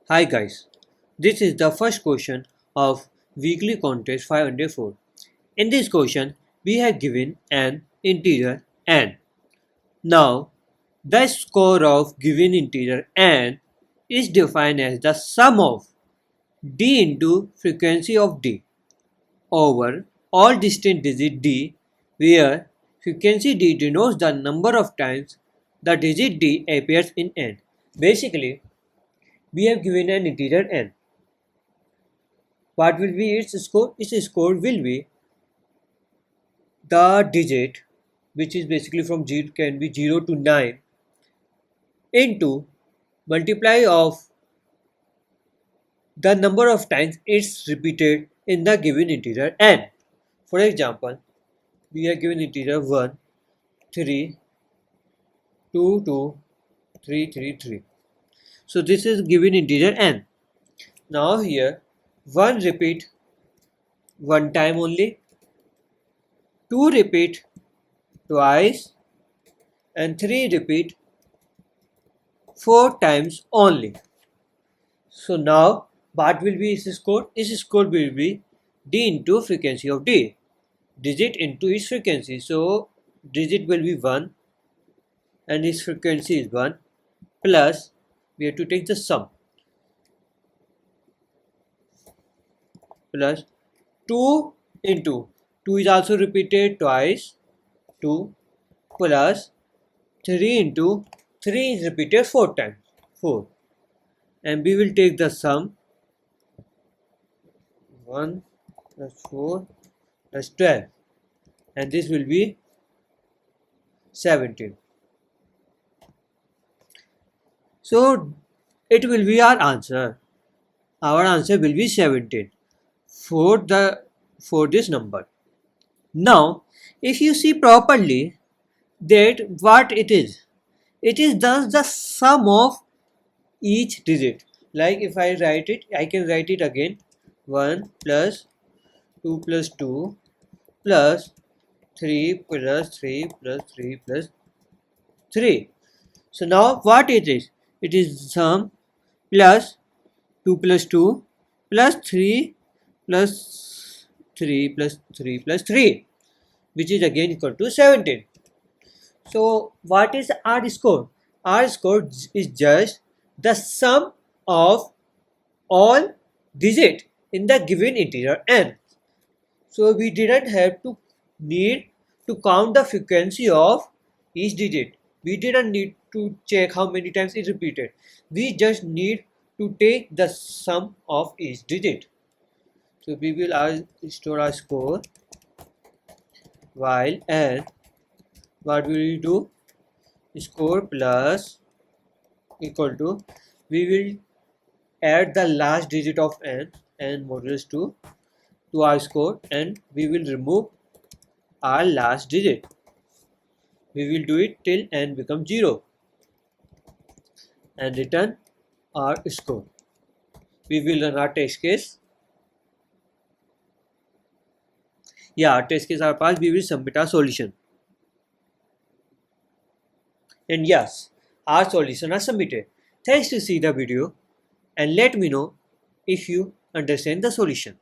Hi guys, this is the first question of weekly contest 504. In this question, we have given an integer n. Now, the score of given integer n is defined as the sum of d into frequency of d over all distant digit d, where frequency d denotes the number of times the digit d appears in n. Basically, we have given an integer n. What will be its score? Its score will be the digit, which is basically from 0, can be 0 to 9, into multiply of the number of times it's repeated in the given integer n. For example, we are given integer 1, 3, 2, 2, 3, 3, 3. So this is given integer n. Now here 1 repeat one time only, 2 repeat twice, and 3 repeat 4 times only. So now what will be its score? Its score will be d into frequency of d, digit into its frequency. So digit will be 1 and its frequency is 1, plus we have to take the sum, plus 2 into 2 is also repeated twice, 2, plus 3 into 3 is repeated 4 times, 4, and we will take the sum, 1 plus 4 plus 12, and this will be 17. So it will be our answer. Our answer will be 17 for this number. Now, if you see properly that what it is thus the sum of each digit. Like if I write it, I can write it again, 1 plus 2 plus 2 plus 3 plus 3 plus 3 plus 3. So now what it is? It is sum plus 2 plus 2 plus 3 plus 3 plus 3 plus 3, which is again equal to 17. So what is our score? Our score is just the sum of all digits in the given integer n. So we didn't have to need to count the frequency of each digit. We didn't need to check how many times it repeated. We just need to take the sum of each digit. So we will store our score while n, what will we do? Score plus equal to, we will add the last digit of n modulus 2 to our score, and we will remove our last digit. We will do it till n becomes 0 and return our score. We will run our test case. Yeah, our test case are passed. We will submit our solution. And yes, our solution are submitted. Thanks to see the video and let me know if you understand the solution.